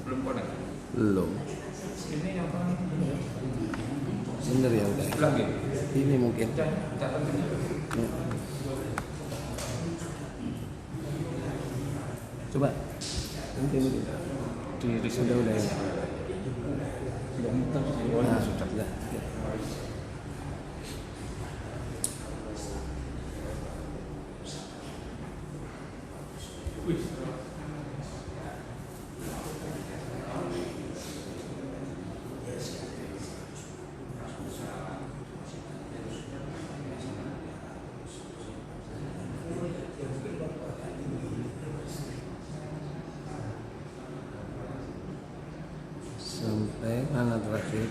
Belum konek. Belum. Ini apa? Bener ya udah. Lagi. Ini mungkin. Catat ini. Ya. Coba. Nanti Di sudah ya. Udah muter. Nah, sudah. Sampai mana terakhir?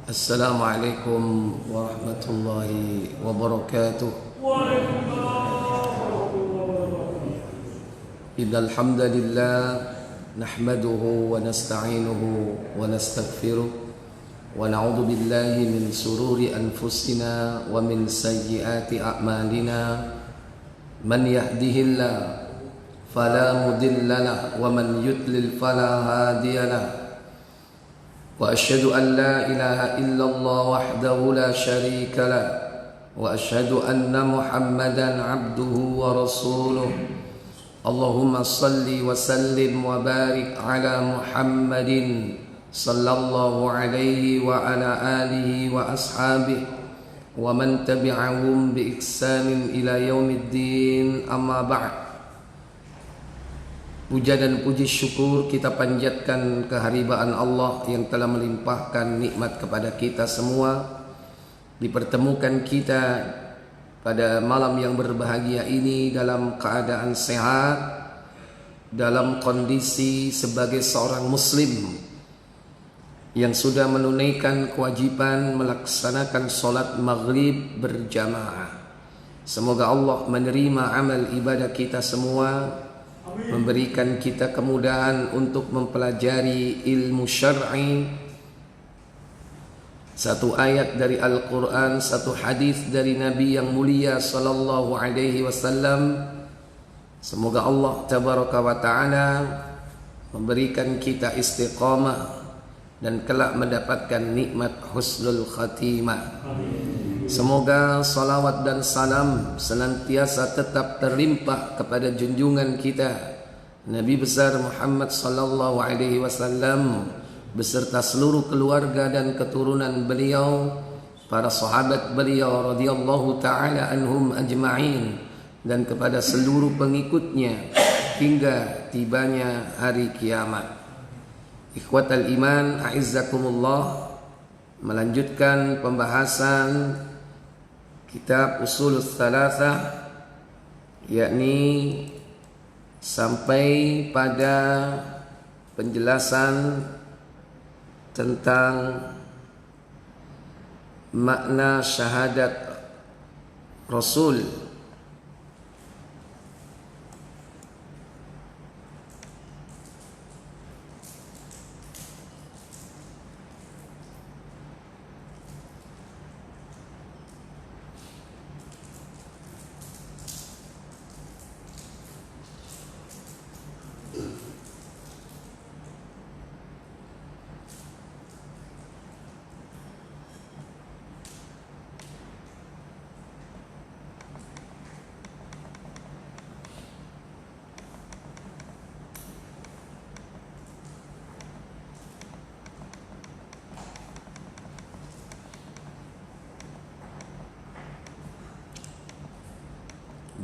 Assalamualaikum warahmatullahi wabarakatuh. Innal hamdalillah nahmaduhu wa nasta'inuhu wa nastaghfiruh wa na'udzu billahi min shururi anfusina wa min sayyiati a'malina. Man yahdihillahu fala mudilla lahu wa man yudlil fala hadiya lahu. وأشهد أن لا إله إلا الله وحده لا شريك له وأشهد أن محمدا عبده ورسوله. اللهم صل وسلم وبارك على محمد صلى الله عليه وعلى آله وأصحابه ومن تبعهم بإحسان إلى يوم الدين. أما بعد. Puja dan puji syukur kita panjatkan kehadiran Allah yang telah melimpahkan nikmat kepada kita semua, dipertemukan kita pada malam yang berbahagia ini dalam keadaan sehat, dalam kondisi sebagai seorang muslim yang sudah menunaikan kewajiban melaksanakan solat maghrib berjamaah. Semoga Allah menerima amal ibadah kita semua, memberikan kita kemudahan untuk mempelajari ilmu syar'i, satu ayat dari Al-Quran, satu hadis dari Nabi yang mulia sallallahu alaihi wasallam. Semoga Allah tabaraka wa ta'ala memberikan kita istiqamah dan kelak mendapatkan nikmat husnul khatimah. Semoga salawat dan salam senantiasa tetap terlimpah kepada junjungan kita Nabi besar Muhammad sallallahu alaihi wasallam beserta seluruh keluarga dan keturunan beliau, para sahabat beliau radhiyallahu taala anhum ajma'in, dan kepada seluruh pengikutnya hingga tibanya hari kiamat. Ikhwatal iman, a'izzakumullah, melanjutkan pembahasan kitab Ushul Tsalatsah, yakni sampai pada penjelasan tentang makna syahadat Rasul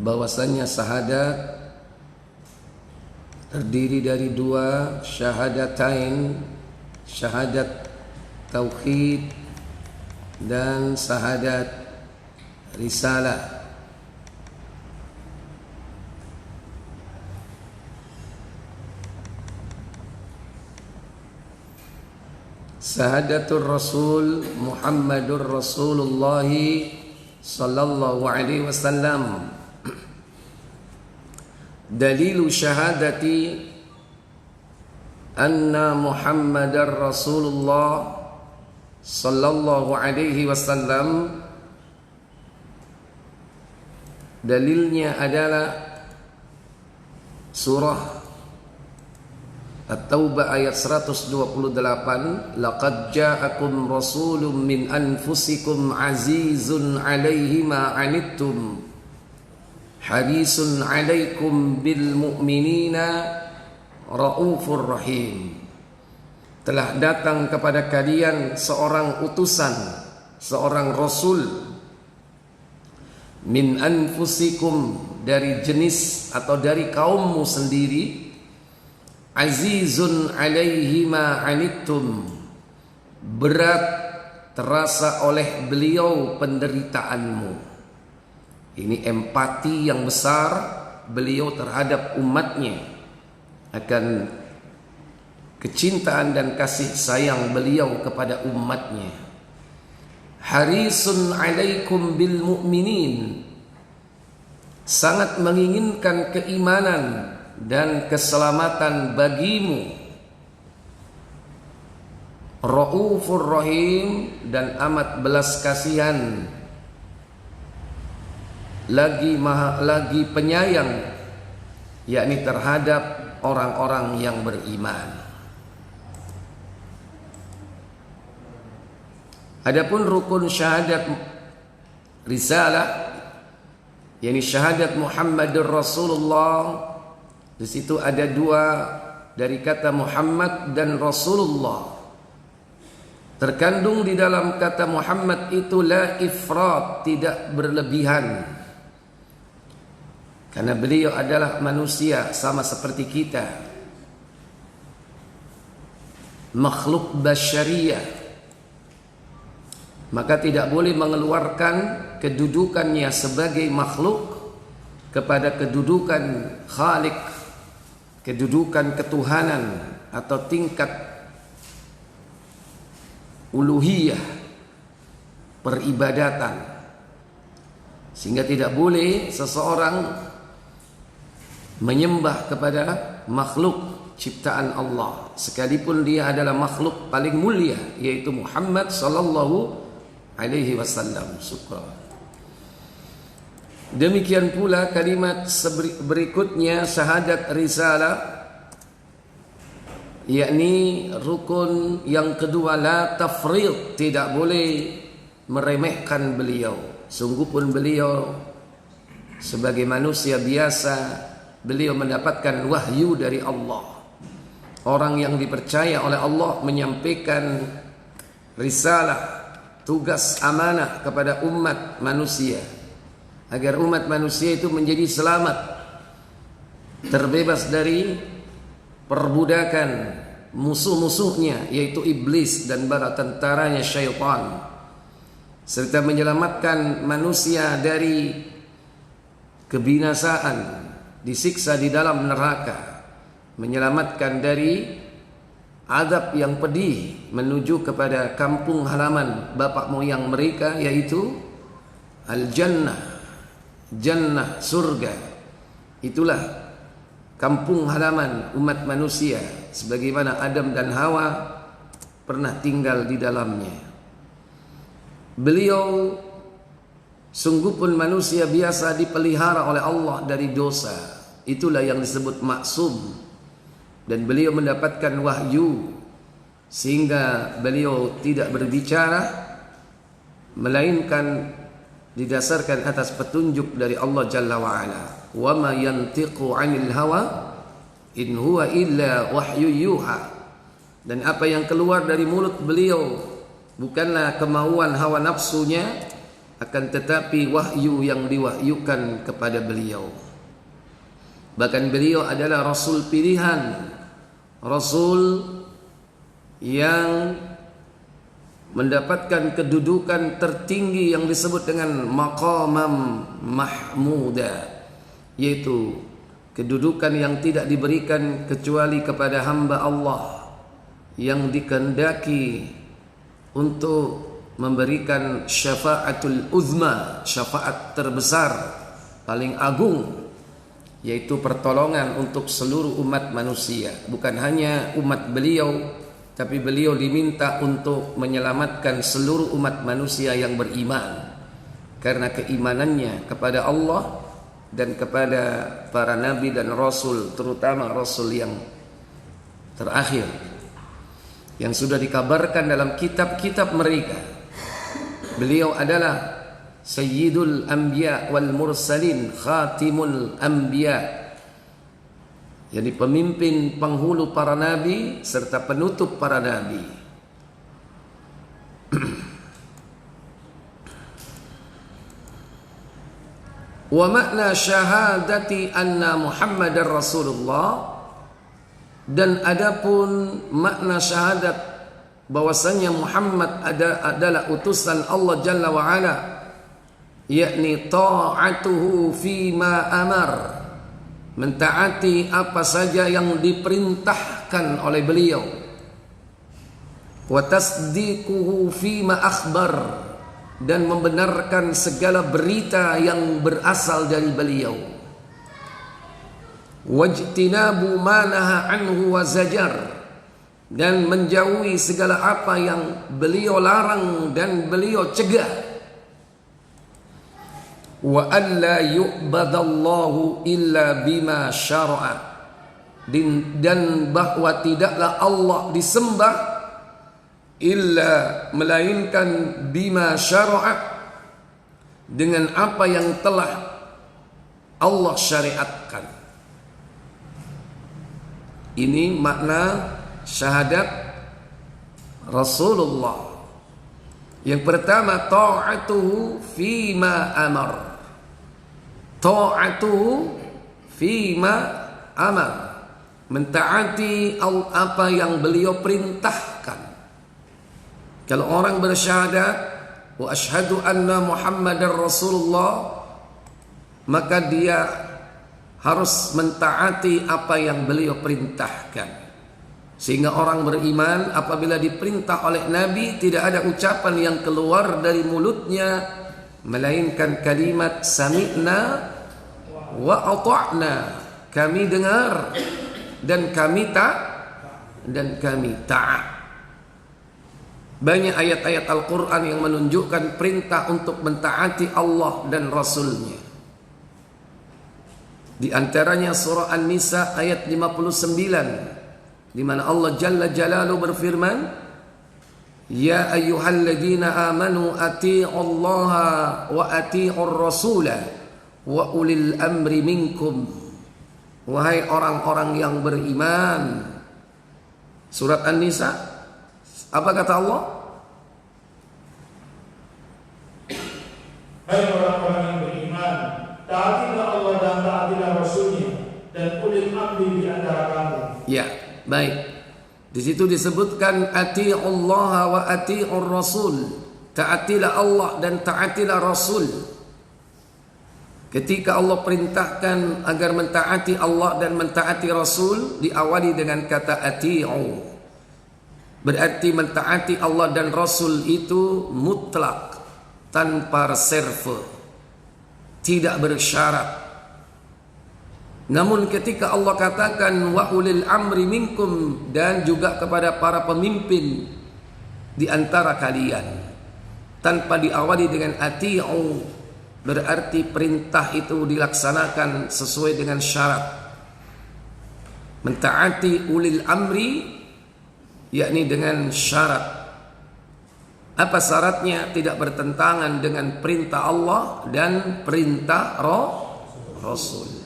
bahwasanya syahadat terdiri dari dua syahadatain, syahadat tauhid dan syahadat risalah. Syahadatul Rasul Muhammadur Rasulullah sallallahu alaihi wasallam. Dalilu syahadati anna Muhammadar Rasulullah sallallahu alaihi wasallam, dalilnya adalah surah At-Taubah ayat 128, laqad ja'akum rasulun min anfusikum azizun 'alaihi ma 'anittum harisun 'alaikum bil mu'minina raufur rahim. Telah datang kepada kalian seorang utusan, seorang rasul min anfusikum, dari jenis atau dari kaummu sendiri, azizun alaihi ma anittum, berat terasa oleh beliau penderitaanmu. Ini empati yang besar beliau terhadap umatnya, akan kecintaan dan kasih sayang beliau kepada umatnya. Harisun alaikum bil mu'minin, sangat menginginkan keimanan dan keselamatan bagimu. Raufur rahim, dan amat belas kasihan, lagi penyayang, yakni terhadap orang-orang yang beriman. Adapun rukun syahadat risalah, yakni syahadat Muhammadur Rasulullah, di situ ada dua dari kata Muhammad dan Rasulullah. Terkandung di dalam kata Muhammad itu la ifrat, tidak berlebihan. Karena beliau adalah manusia sama seperti kita, makhluk basyariyah, maka tidak boleh mengeluarkan kedudukannya sebagai makhluk kepada kedudukan Khalik, kedudukan ketuhanan atau tingkat uluhiyah, peribadatan. Sehingga tidak boleh seseorang menyembah kepada makhluk ciptaan Allah, sekalipun dia adalah makhluk paling mulia, yaitu Muhammad sallallahu alaihi wasallam. Syukran. Demikian pula kalimat berikutnya syahadat risalah, yakni rukun yang kedua, la tafrid, tidak boleh meremehkan beliau. Sungguh pun beliau sebagai manusia biasa, beliau mendapatkan wahyu dari Allah. Orang yang dipercaya oleh Allah menyampaikan risalah, tugas amanah kepada umat manusia, agar umat manusia itu menjadi selamat, terbebas dari perbudakan musuh-musuhnya, yaitu iblis dan bala tentaranya syaitan, serta menyelamatkan manusia dari kebinasaan, disiksa di dalam neraka, menyelamatkan dari azab yang pedih menuju kepada kampung halaman bapak moyang mereka, yaitu al-jannah, jannah, surga. Itulah kampung halaman umat manusia, sebagaimana Adam dan Hawa pernah tinggal di dalamnya. Beliau sungguh pun manusia biasa, dipelihara oleh Allah dari dosa. Itulah yang disebut maksum. Dan beliau mendapatkan wahyu, sehingga beliau tidak berbicara melainkan didasarkan atas petunjuk dari Allah Jalla wa'ala. Wa ma yantiqu 'anil hawa in huwa illa wahyu yuha. Dan apa yang keluar dari mulut beliau bukanlah kemauan hawa nafsunya, akan tetapi wahyu yang diwahyukan kepada beliau. Bahkan beliau adalah rasul pilihan, rasul yang mendapatkan kedudukan tertinggi yang disebut dengan maqamam mahmuda, yaitu kedudukan yang tidak diberikan kecuali kepada hamba Allah yang dikehendaki untuk memberikan syafaatul uzma, syafaat terbesar paling agung, yaitu pertolongan untuk seluruh umat manusia. Bukan hanya umat beliau, tapi beliau diminta untuk menyelamatkan seluruh umat manusia yang beriman, karena keimanannya kepada Allah dan kepada para nabi dan rasul, terutama rasul yang terakhir yang sudah dikabarkan dalam kitab-kitab mereka. Beliau adalah Sayyidul Anbiya wal Mursalin, Khatimul Anbiya, jadi pemimpin penghulu para nabi serta penutup para nabi. Wa makna syahadati anna Muhammadar Rasulullah, dan adapun makna syahadat bahwasanya Muhammad adalah utusan Allah Jalla wa Ala, yakni ta'atuhu fima amar, mentaati apa saja yang diperintahkan oleh beliau, wa tasdiquhu fima akhbar, dan membenarkan segala berita yang berasal dari beliau, wajtinabu ma naha anhu wa zajar, dan menjauhi segala apa yang beliau larang dan beliau cegah, wa alla yu'badallahu illa bima syara'a, dan bahwa tidaklah Allah disembah illa melainkan bima syara'a, dengan apa yang telah Allah syariatkan. Ini makna syahadat Rasulullah. Yang pertama, ta'atuhu fima amar, ta'atuhu fima amar, mentaati apa yang beliau perintahkan. Kalau orang bersyahadat wa asyhadu anna Muhammadar Rasulullah, maka dia harus mentaati apa yang beliau perintahkan. Sehingga orang beriman apabila diperintah oleh Nabi, tidak ada ucapan yang keluar dari mulutnya melainkan kalimat sami'na wa ata'na, kami dengar dan kami taat. Banyak ayat-ayat Al-Quran yang menunjukkan perintah untuk mentaati Allah dan Rasulnya. Di antaranya surah An-Nisa ayat 59, di mana Allah Jalla Jalaluhu berfirman, Ya ayyuhalladzina amanu ati'ullaha wa ati'ur rasula wa ulil amri minkum. Wahai orang-orang yang beriman. Surat An-Nisa, apa kata Allah? Hai orang-orang yang beriman, taatilah Allah dan taatilah Rasulnya, dan ulil amri di antara kamu. Ya, baik. Di situ disebutkan ati'ullaha wa ati'ur rasul, taatilah Allah dan taatilah Rasul. Ketika Allah perintahkan agar mentaati Allah dan mentaati Rasul, diawali dengan kata ati'u. Berarti mentaati Allah dan Rasul itu mutlak, tanpa reserve, tidak bersyarat. Namun ketika Allah katakan wa ulil amri minkum, dan juga kepada para pemimpin di antara kalian, tanpa diawali dengan ati'u, berarti perintah itu dilaksanakan sesuai dengan syarat. Mentaati ulil amri yakni dengan syarat. Apa syaratnya? Tidak bertentangan dengan perintah Allah dan perintah Rasul.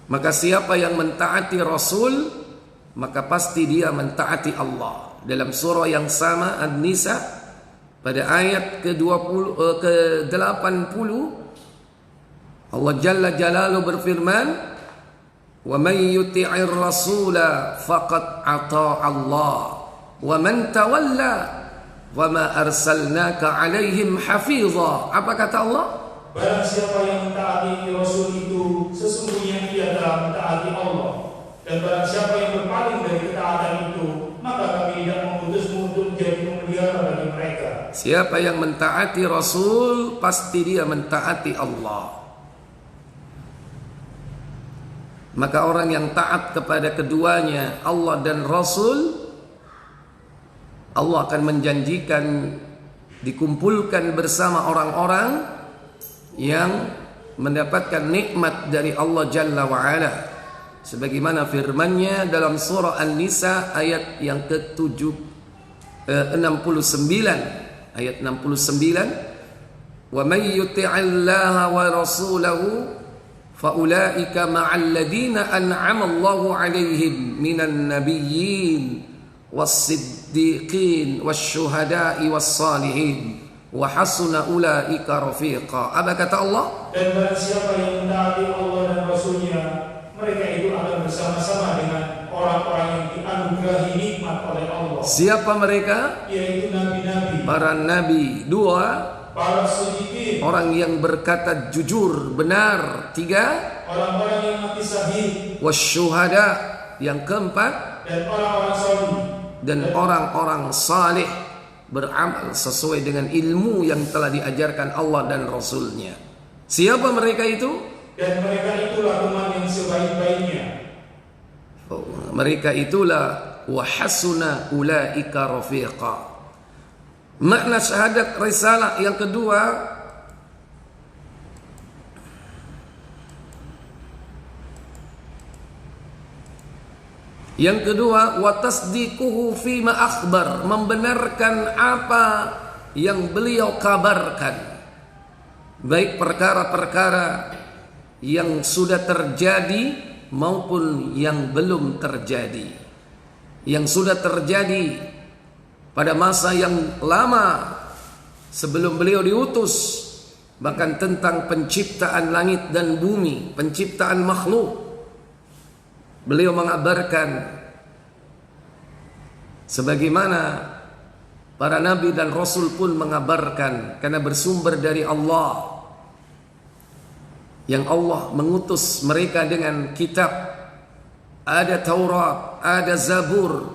Maka siapa yang mentaati Rasul, maka pasti dia mentaati Allah. Dalam surah yang sama An-Nisa pada ayat ke-80 Allah Jalla Jalaluhu berfirman, "Wa man yuti'ir rasula faqad ata'a Allah wa man tawalla wa ma arsalnaka 'alaihim hafiza." Apa kata Allah? Barang siapa yang mentaati Rasul itu, sesungguhnya ia telah mentaati Allah. Dan barang siapa yang berpaling dari ketaatan itu, maka kami tidak mengutusmu untuk menjadi pemelihara bagi mereka. Siapa yang mentaati Rasul, pasti dia mentaati Allah. Maka orang yang taat kepada keduanya, Allah dan Rasul, Allah akan menjanjikan dikumpulkan bersama orang-orang yang mendapatkan nikmat dari Allah Jalla wa'ala, sebagaimana firman-Nya dalam surah An-Nisa ayat yang ke-69, ayat 69, "Wa may yuti'illaha wa rasulahu faulaika ma'al ladina an'ama Allahu 'alaihim minan nabiyyin was-siddiqin wasyuhada'i was-salihin wa hasuna ulaika rafiqa." Apa kata Allah? Dan barang siapa yang mentaati Allah dan Rasulnya, mereka itu akan bersama-sama dengan orang-orang yang dianugerahi nikmat oleh Allah. Siapa mereka? Yaitu nabi-nabi, Para nabi. Dua, para siddiqin, orang yang berkata jujur, benar. Tiga, orang-orang yang mati syahid, wasyuhada. Yang keempat, dan orang-orang salih. dan orang-orang saleh beramal sesuai dengan ilmu yang telah diajarkan Allah dan Rasul-Nya. Siapa mereka itu? Dan mereka itulah teman yang sebaik-baiknya. Mereka itulah wa hasuna ulaika rafiqa. Makna syahadat risalah yang kedua, wa tasdiquhu fima akhbar, membenarkan apa yang beliau kabarkan, baik perkara-perkara yang sudah terjadi maupun yang belum terjadi. Yang sudah terjadi pada masa yang lama sebelum beliau diutus, bahkan tentang penciptaan langit dan bumi, penciptaan makhluk, beliau mengabarkan sebagaimana para nabi dan rasul pun mengabarkan, karena bersumber dari Allah, yang Allah mengutus mereka dengan kitab. Ada Taurat, ada Zabur,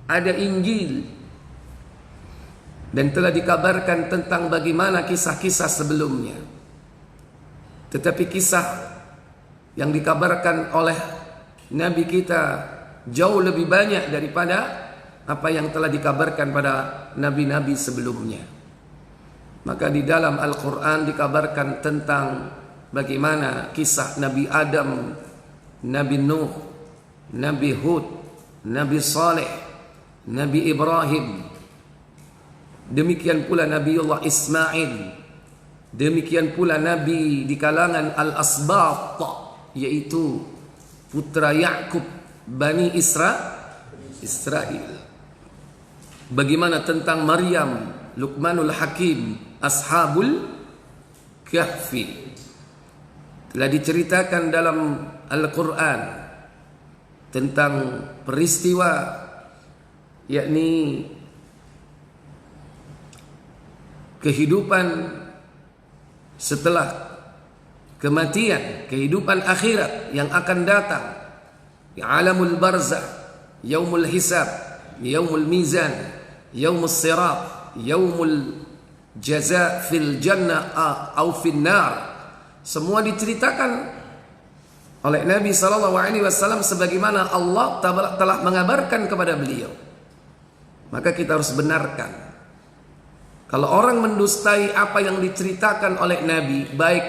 ada Injil, dan telah dikabarkan tentang bagaimana kisah-kisah sebelumnya. Tetapi kisah yang dikabarkan oleh Nabi kita jauh lebih banyak daripada apa yang telah dikabarkan pada nabi-nabi sebelumnya. Maka di dalam Al-Quran dikabarkan tentang bagaimana kisah Nabi Adam, Nabi Nuh, Nabi Hud, Nabi Saleh, Nabi Ibrahim. Demikian pula Nabiullah Ismail. Demikian pula Nabi di kalangan Al-Asbat, yaitu putra Yakub, Bani Israel. Bagaimana tentang Maryam, Luqmanul Hakim, Ashabul Kahfi. Telah diceritakan dalam Al-Quran tentang peristiwa, yakni kehidupan setelah kematian, kehidupan akhirat yang akan datang, alamul barzakh, yaumul hisab, yaumul mizan, yaumul sirat, yaumul jaza fil jannah atau fil nar. Semua diceritakan oleh Nabi SAW sebagaimana Allah telah mengabarkan kepada beliau. Maka kita harus benarkan. Kalau orang mendustai apa yang diceritakan oleh Nabi, baik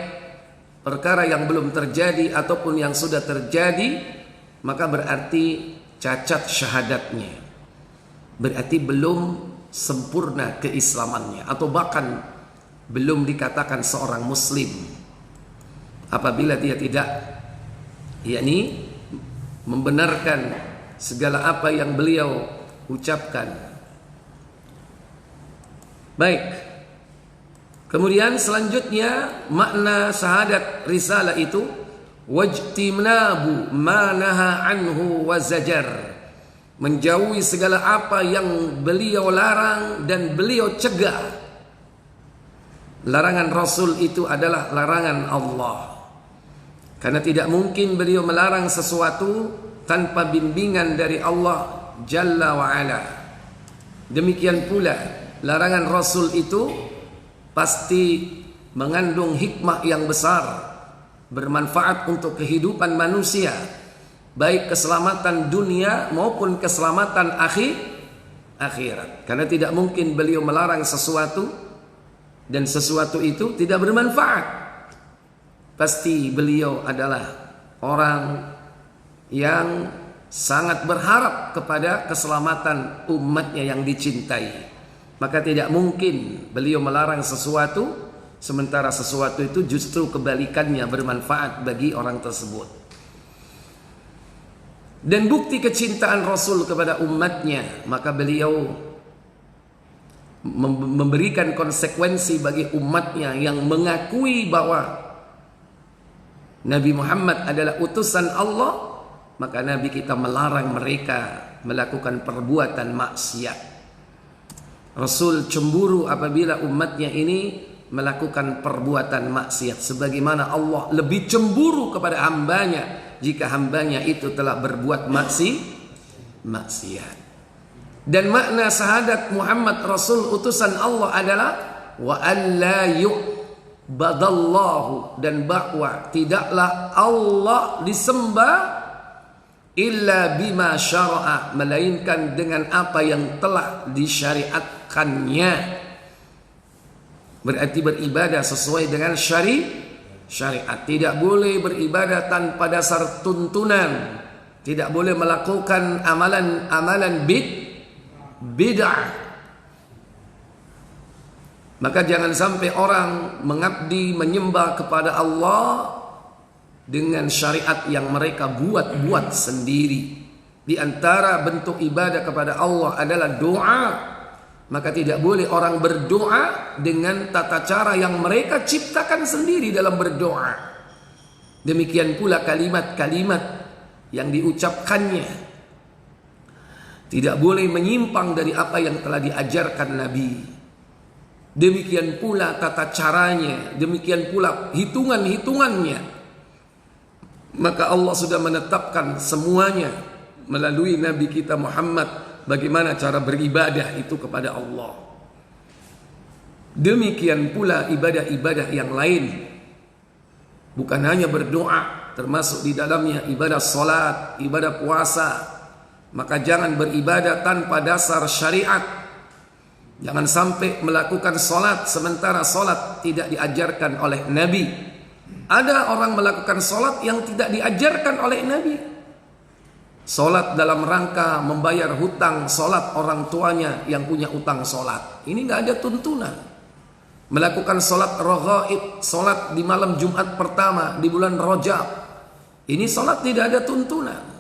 perkara yang belum terjadi ataupun yang sudah terjadi, maka berarti cacat syahadatnya, berarti belum sempurna keislamannya, atau bahkan belum dikatakan seorang muslim apabila dia tidak, yakni membenarkan segala apa yang beliau ucapkan. Baik. Kemudian selanjutnya makna syahadat risalah itu wajtinabu ma naha anhu wa zajar. Menjauhi segala apa yang beliau larang dan beliau cegah. Larangan Rasul itu adalah larangan Allah. Karena tidak mungkin beliau melarang sesuatu tanpa bimbingan dari Allah Jalla wa Ala. Demikian pula larangan Rasul itu pasti mengandung hikmah yang besar, bermanfaat untuk kehidupan manusia, baik keselamatan dunia maupun keselamatan akhirat. Karena tidak mungkin beliau melarang sesuatu dan sesuatu itu tidak bermanfaat. Pasti beliau adalah orang yang sangat berharap kepada keselamatan umatnya yang dicintai. Maka tidak mungkin beliau melarang sesuatu sementara sesuatu itu justru kebalikannya bermanfaat bagi orang tersebut. Dan bukti kecintaan Rasul kepada umatnya, maka beliau memberikan konsekuensi bagi umatnya yang mengakui bahwa Nabi Muhammad adalah utusan Allah, maka Nabi kita melarang mereka melakukan perbuatan maksiat. Rasul cemburu apabila umatnya ini melakukan perbuatan maksiat, sebagaimana Allah lebih cemburu kepada hambanya jika hambanya itu telah berbuat maksiat. Dan makna syahadat Muhammad Rasul utusan Allah adalah wa alla yu'badallahu, dan bahwa tidaklah Allah disembah illa bima syara'a, melainkan dengan apa yang telah disyariatkannya. Berarti beribadah sesuai dengan syariat. Tidak boleh beribadah tanpa dasar tuntunan. Tidak boleh melakukan amalan bid'ah. Maka jangan sampai orang mengabdi menyembah kepada Allah dengan syariat yang mereka buat sendiri. Di antara bentuk ibadah kepada Allah adalah doa. Maka tidak boleh orang berdoa dengan tata cara yang mereka ciptakan sendiri dalam berdoa. Demikian pula kalimat-kalimat yang diucapkannya tidak boleh menyimpang dari apa yang telah diajarkan Nabi. Demikian pula tata caranya, demikian pula hitungannya. Maka Allah sudah menetapkan semuanya melalui Nabi kita Muhammad, bagaimana cara beribadah itu kepada Allah. Demikian pula ibadah-ibadah yang lain. Bukan hanya berdoa, termasuk di dalamnya ibadah salat, ibadah puasa. Maka jangan beribadah tanpa dasar syariat. Jangan sampai melakukan salat sementara salat tidak diajarkan oleh Nabi. Ada orang melakukan salat yang tidak diajarkan oleh Nabi. Salat dalam rangka membayar hutang salat orang tuanya yang punya utang salat. Ini nggak ada tuntunan. Melakukan salat raghaib, salat di malam Jumat pertama di bulan Rajab. Ini salat tidak ada tuntunan.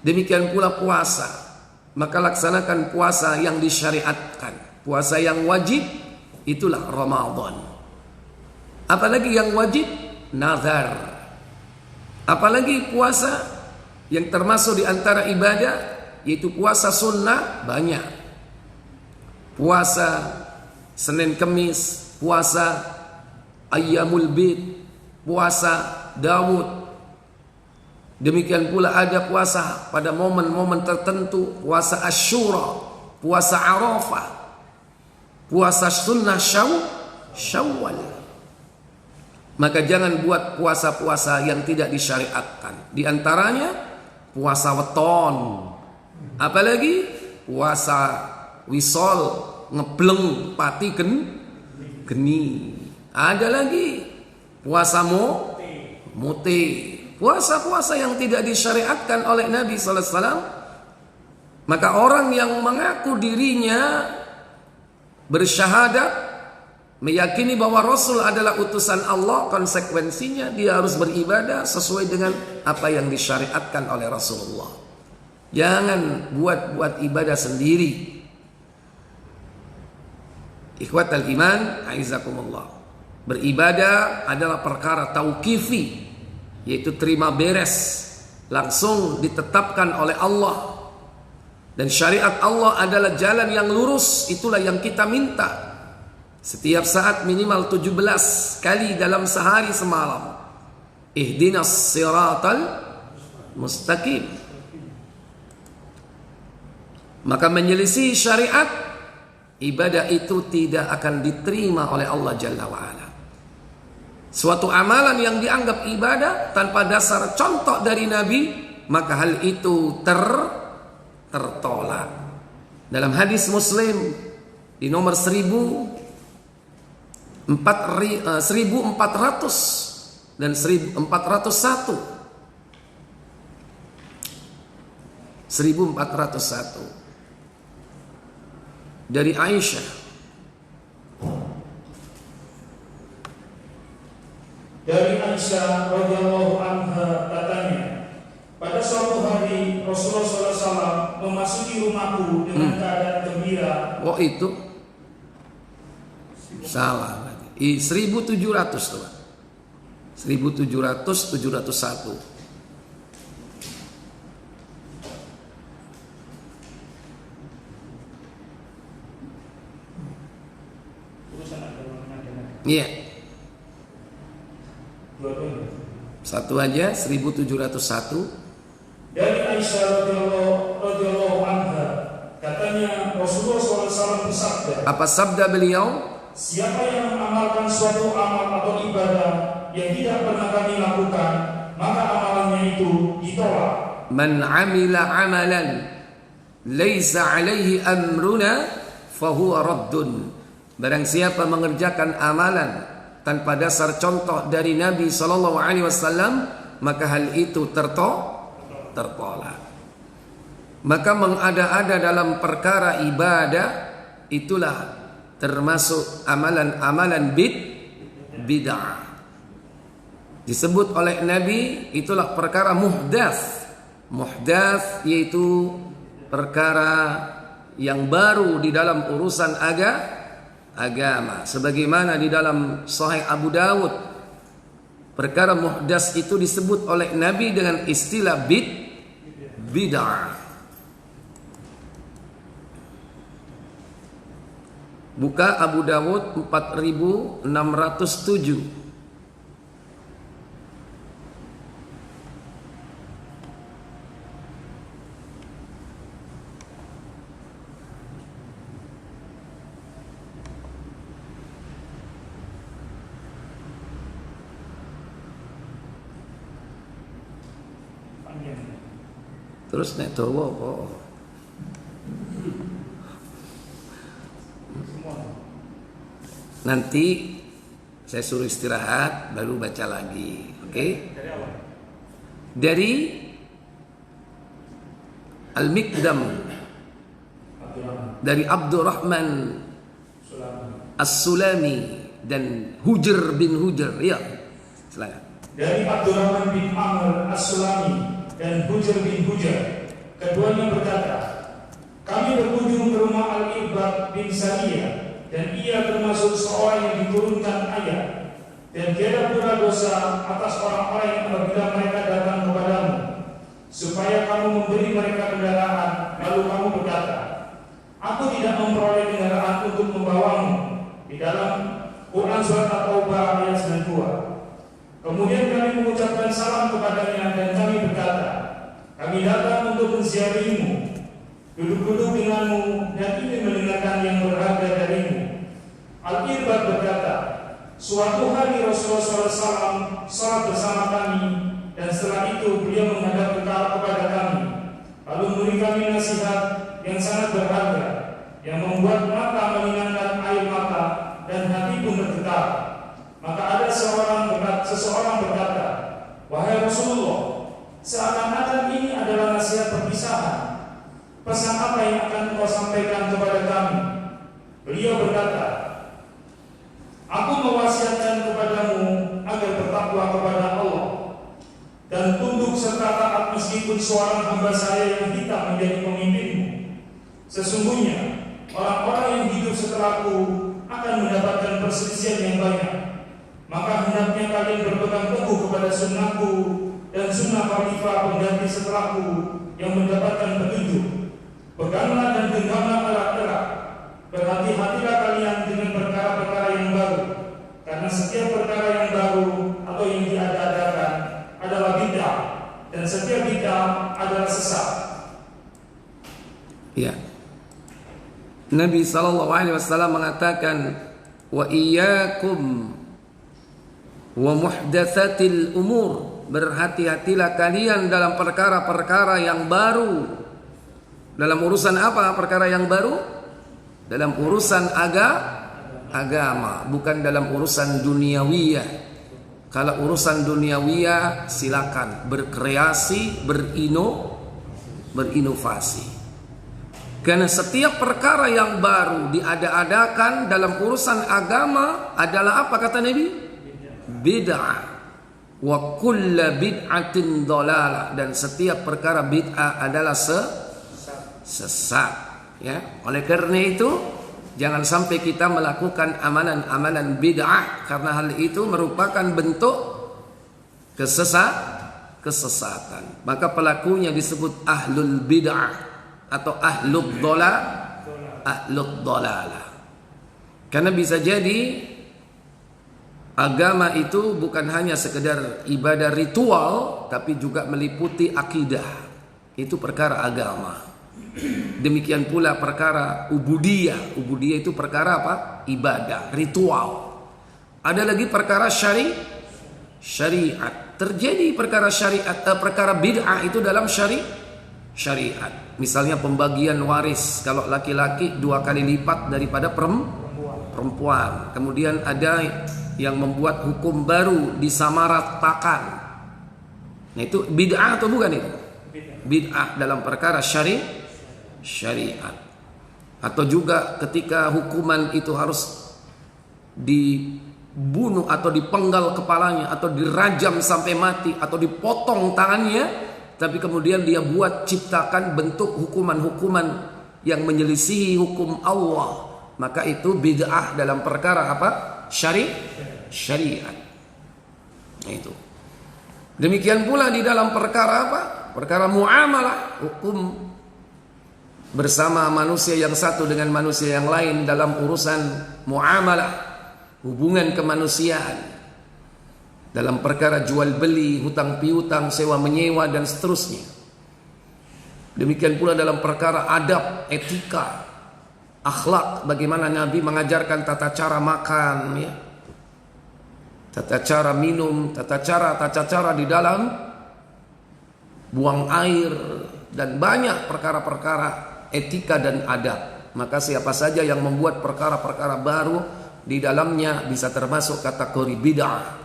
Demikian pula puasa. Maka laksanakan puasa yang disyariatkan. Puasa yang wajib itulah Ramadan. Apalagi yang wajib nazar. Apalagi puasa yang termasuk di antara ibadah, yaitu puasa sunnah banyak. Puasa Senin Kemis, puasa Ayyamul Bid, puasa Daud. Demikian pula ada puasa pada momen-momen tertentu, puasa Asyura, puasa Arafah, puasa sunnah Syawal. Maka jangan buat puasa-puasa yang tidak disyariatkan. Di antaranya puasa weton, apalagi puasa wisol, ngebleng pati geni. Ada lagi puasa muti, puasa-puasa yang tidak disyariatkan oleh Nabi sallallahu alaihi wasallam. Maka orang yang mengaku dirinya bersyahadat, meyakini bahwa Rasul adalah utusan Allah, konsekuensinya dia harus beribadah sesuai dengan apa yang disyariatkan oleh Rasulullah. Jangan buat ibadah sendiri. Ikhwatal iman, aizakumullah. Beribadah adalah perkara tauqifi, yaitu terima beres, langsung ditetapkan oleh Allah. Dan syariat Allah adalah jalan yang lurus, itulah yang kita minta. Setiap saat minimal 17 kali dalam sehari semalam. Ihdinas siratal mustaqim. Maka menyelisih syariat, ibadah itu tidak akan diterima oleh Allah Jalla wa'ala. Suatu amalan yang dianggap ibadah tanpa dasar contoh dari Nabi, maka hal itu tertolak. Dalam hadis Muslim di nomor 1400 dan 1401 dari Aisyah, radhiyallahu anha, katanya, pada suatu hari Rasulullah SAW memasuki rumahku dengan keadaan gembira. Oh itu salah. 1700 tuh, 701. Iya. Satu aja, 1701. Dari Aisyah radhiyallahu anha, katanya Rasulullah SAW bersabda, apa sabda beliau? siapa yang mengamalkan suatu amal atau ibadah yang tidak pernah kami lakukan, maka amalannya itu ditolak. Man amila amalan laisa alaihi amruna fahuwa raddun. Barang siapa mengerjakan amalan tanpa dasar contoh dari Nabi SAW, maka hal itu tertolak. Maka mengada-ada dalam perkara ibadah itulah termasuk amalan-amalan bid'ah. Disebut oleh Nabi itulah perkara muhdats. Muhdats yaitu perkara yang baru di dalam urusan agama. Sebagaimana di dalam Sahih Abu Dawud, perkara muhdats itu disebut oleh Nabi dengan istilah bid'ah. Buka Abu Dawud 4607. Terus nek dawa apa? Nanti saya suruh istirahat baru baca lagi. Oke? Dari Al-Miqdam, dari Abdurrahman As-Sulami dan Hujr bin Hujr. Ya, silakan. Dari Abdurrahman bin Amr As-Sulami dan Hujr bin Hujr, keduanya berkata, kami berkunjung ke rumah Al-Irbad bin Sariyah, dan ia termasuk seorang yang diturunkan ayat, dan tiada pula dosa atas orang-orang yang apabila mereka datang kepadamu, supaya kamu memberi mereka kendaraan, lalu kamu berkata, aku tidak memperoleh kendaraan untuk membawamu, di dalam Quran surat At-Taubah ayat 92. Kemudian kami mengucapkan salam kepadanya dan kami berkata, kami datang untuk menziarimu, duduk-duduk denganmu dan ingin mendengarkan yang berharga darimu. Al-Irbad berkata, suatu hari Rasulullah SAW salat bersama kami, dan setelah itu beliau menghadap kepada kami, lalu memberi kami nasihat yang sangat berharga, yang membuat mata mengingatkan air mata dan hati pun bergetar. Maka ada seseorang berkata, wahai Rasulullah, seakan-akan ini adalah nasihat perpisahan. Pesan apa yang akan engkau sampaikan kepada kami? Beliau berkata, aku mewasiatkan kepadamu agar bertakwa kepada Allah dan tunduk serta taat meskipun seorang hamba saya yang hitam menjadi pemimpinmu. Sesungguhnya orang-orang yang hidup setelahku akan mendapatkan perselisihan yang banyak. Maka hendaknya kalian berpegang teguh kepada sunnahku dan sunnah khalifah pengganti setelahku yang mendapatkan petunjuk. Peganglah dan genggamlah erat-erat. Berhati-hatilah kalian dengan perkara-perkara yang baru, karena setiap perkara yang baru atau yang diada-adakan adalah bid'ah, dan setiap bid'ah adalah sesat. Ya. Nabi SAW mengatakan, wa iyyakum wa muhdatsatil umur, berhati-hatilah kalian dalam perkara-perkara yang baru. Dalam urusan apa perkara yang baru? Dalam urusan agama, bukan dalam urusan duniawiyah. Kalau urusan duniawiyah silakan berkreasi, berinovasi. Karena setiap perkara yang baru diada-adakan dalam urusan agama adalah apa kata Nabi? Bid'ah. Wa kullu bid'atin dhalalah, dan setiap perkara bid'ah adalah sesat. Ya, oleh karena itu jangan sampai kita melakukan amalan-amalan bid'ah, karena hal itu merupakan bentuk kesesatan. Maka pelakunya disebut ahlul bid'ah atau ahlud dhalalah. Karena bisa jadi agama itu bukan hanya sekedar ibadah ritual, tapi juga meliputi akidah. Itu perkara agama. Demikian pula perkara ubudiyah. Ubudiyah itu perkara apa? Ibadah, ritual. Ada lagi perkara syariat. Terjadi perkara syariat, perkara bid'ah itu dalam syariat. Misalnya pembagian waris, kalau laki-laki 2 kali lipat daripada perempuan. Kemudian ada yang membuat hukum baru disamaratakan. Nah, itu bid'ah atau bukan itu? Bid'ah dalam perkara syariat. Atau juga ketika hukuman itu harus dibunuh atau dipenggal kepalanya, atau dirajam sampai mati, atau dipotong tangannya, tapi kemudian dia ciptakan bentuk hukuman-hukuman yang menyelisihi hukum Allah, maka itu bid'ah dalam perkara apa? Syariat. Nah, itu. Demikian pula di dalam perkara apa? Perkara muamalah, hukum bersama manusia yang satu dengan manusia yang lain dalam urusan muamalah, hubungan kemanusiaan, dalam perkara jual beli, hutang piutang, sewa menyewa, dan seterusnya. Demikian pula dalam perkara adab, etika, akhlak, bagaimana Nabi mengajarkan tata cara makan, ya, tata cara minum, tata cara di dalam buang air, dan banyak perkara-perkara etika dan adab. Maka siapa saja yang membuat perkara-perkara baru di dalamnya bisa termasuk kategori bid'ah.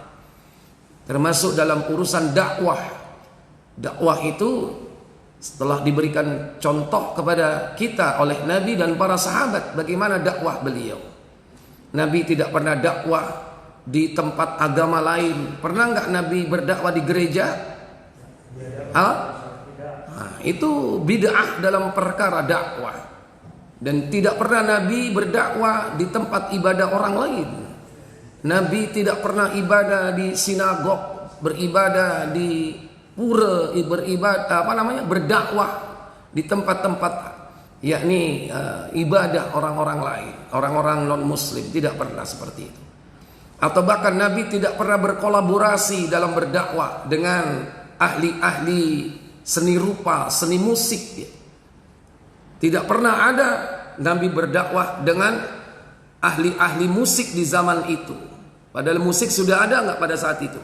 Termasuk dalam urusan dakwah. Dakwah itu setelah diberikan contoh kepada kita oleh Nabi dan para sahabat bagaimana dakwah beliau. Nabi tidak pernah dakwah di tempat agama lain. Pernah enggak Nabi berdakwah di gereja? Nah, itu bid'ah dalam perkara dakwah. Dan tidak pernah Nabi berdakwah di tempat ibadah orang lain. Nabi tidak pernah ibadah di sinagog, beribadah di pura, berdakwah di tempat-tempat yakni ibadah orang-orang lain, orang-orang non-muslim. Tidak pernah seperti itu. Atau bahkan Nabi tidak pernah berkolaborasi dalam berdakwah dengan ahli-ahli seni rupa, seni musik. Tidak pernah ada Nabi berdakwah dengan ahli-ahli musik di zaman itu. Padahal musik sudah ada enggak pada saat itu?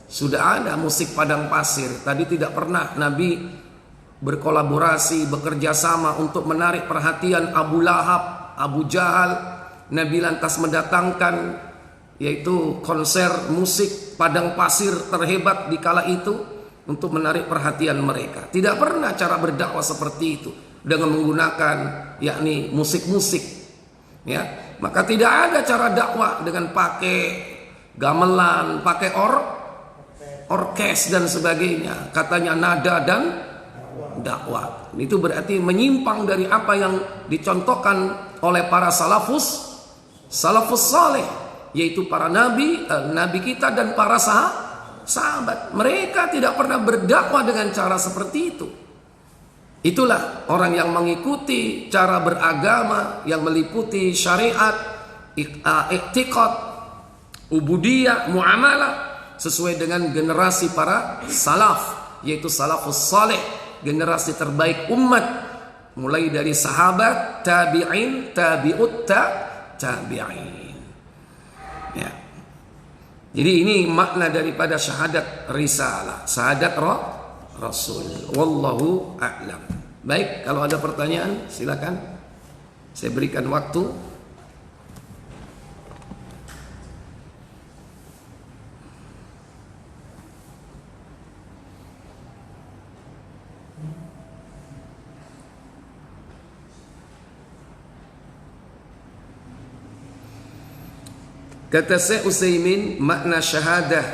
Sudah ada musik padang pasir. Tadi tidak pernah Nabi berkolaborasi, bekerja sama untuk menarik perhatian Abu Lahab, Abu Jahal. Nabi lantas mendatangkan yaitu konser musik padang pasir terhebat di kala itu untuk menarik perhatian mereka. Tidak pernah cara berdakwah seperti itu dengan menggunakan yakni musik-musik. Ya, maka tidak ada cara dakwah dengan pakai gamelan, pakai orkes dan sebagainya. Katanya nada dan dakwah. Itu berarti menyimpang dari apa yang dicontohkan oleh para salafus salafus saleh, yaitu para nabi, nabi kita dan para sahabat. Mereka tidak pernah berdakwah dengan cara seperti itu. Itulah orang yang mengikuti cara beragama yang meliputi syariat, i'tiqad, ubudiyah, muamalah sesuai dengan generasi para salaf, yaitu salafus saleh, generasi terbaik umat, mulai dari sahabat, tabi'in, tabi'ut tabi'in. Ya. Jadi ini makna daripada syahadat risalah, syahadat rasul. Wallahu a'lam. Baik, kalau ada pertanyaan silakan. Saya berikan waktu. Kata Syekh Utsaimin, makna syahadah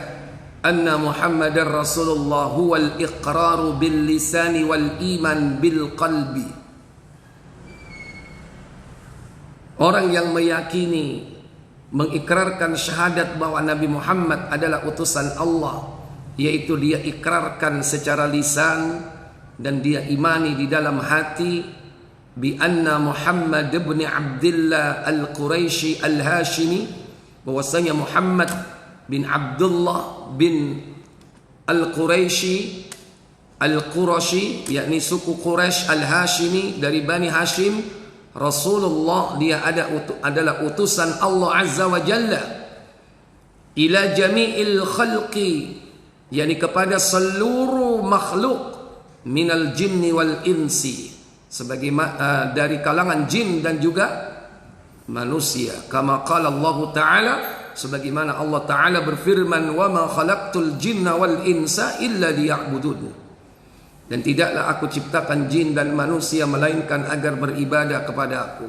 anna Muhammadar Rasulullah huwal iqraru bil lisani wal iman bil qalbi. Orang yang meyakini, mengikrarkan syahadat bahwa Nabi Muhammad adalah utusan Allah, yaitu dia ikrarkan secara lisan dan dia imani di dalam hati bi anna Muhammad ibn Abdullah al-Quraisy al-Hashimi, bahwasanya Muhammad bin Abdullah bin Al-Quraisy Al-Qurashi, yakni suku Quraisy Al-Hashimi dari Bani Hashim, Rasulullah, dia adalah utusan Allah Azza wa Jalla ila jami'il khalqi, yakni kepada seluruh makhluk, minal jinni wal insi, sebagai dari kalangan jin dan juga manusia. Kama qala Allah Ta'ala, sebagaimana Allah Ta'ala berfirman, wa ma khalaqtul jinna wal insa illa liya'budun, dan tidaklah aku ciptakan jin dan manusia melainkan agar beribadah kepada aku.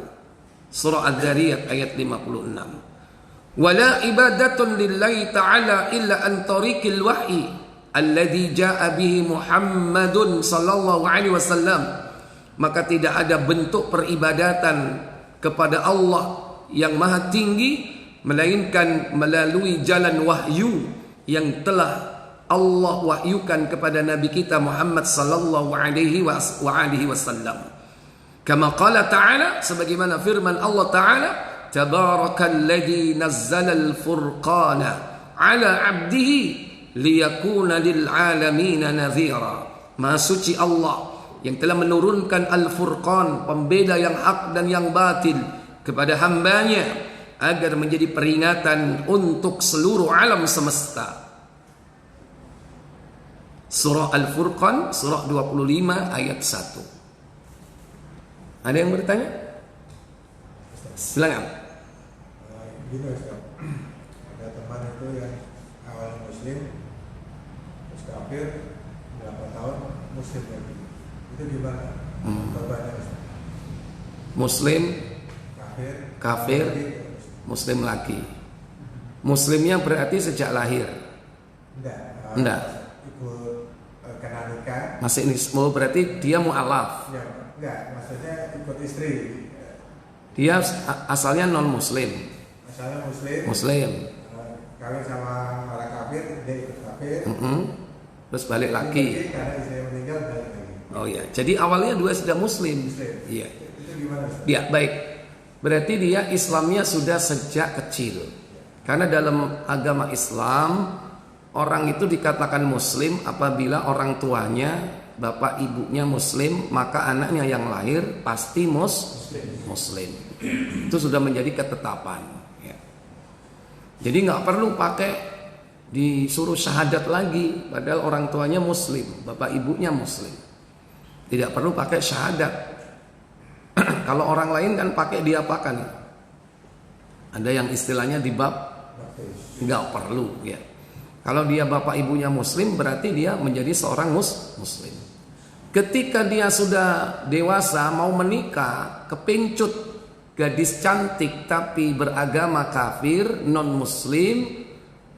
Surah Adz-Dzariyat ayat 56. Wala ibadatun lillahi ta'ala illa an tariqil wahyi alladhi ja'a bihi Muhammadun sallallahu alaihi wasallam. Maka tidak ada bentuk peribadatan kepada Allah yang maha tinggi melainkan melalui jalan wahyu yang telah Allah wahyukan kepada Nabi kita Muhammad sallallahu alaihi wasallam. Kama qala ta'ala, sebagaimana firman Allah Ta'ala, tabarakalladzi nazzalal furqana ala 'abdihi liyakuna lil 'alamin nadhira. Maha suci Allah yang telah menurunkan Al-Furqan, pembeda yang hak dan yang batil, kepada hambanya agar menjadi peringatan untuk seluruh alam semesta. Surah Al-Furqan, surah 25 ayat 1. Ada yang bertanya? Silakan. Gini Ustaz, ada teman itu yang awalnya muslim, terus kafir, 8 tahun muslim lagi. Itu gimana? Korbannya Ustaz? Muslim, kafir, lagi. muslim lagi. Muslimnya berarti sejak lahir? Enggak. Ikut kena nikah. Masih nismo, berarti dia mu'alaf. Ya, enggak, maksudnya ikut istri. Dia asalnya non muslim. Asalnya muslim. Muslim. Kawin sama orang kafir, dia ikut kafir. Terus balik lagi. Karena istrinya meninggal, balik lagi. Oh ya, jadi awalnya dua sudah muslim. Iya. Itu gimana Ustaz? Ya, baik. Berarti dia Islamnya sudah sejak kecil. Karena dalam agama Islam, orang itu dikatakan muslim apabila orang tuanya, bapak ibunya muslim, maka anaknya yang lahir pasti muslim. Itu sudah menjadi ketetapan. Ya. Jadi nggak perlu pakai disuruh syahadat lagi, padahal orang tuanya muslim, bapak ibunya muslim. Tidak perlu pakai syahadat. Kalau orang lain kan pakai diapakan? Ada yang istilahnya di bab nggak perlu ya. Kalau dia bapak ibunya muslim berarti dia menjadi seorang muslim. Ketika dia sudah dewasa mau menikah, kepencut gadis cantik tapi beragama kafir, non muslim,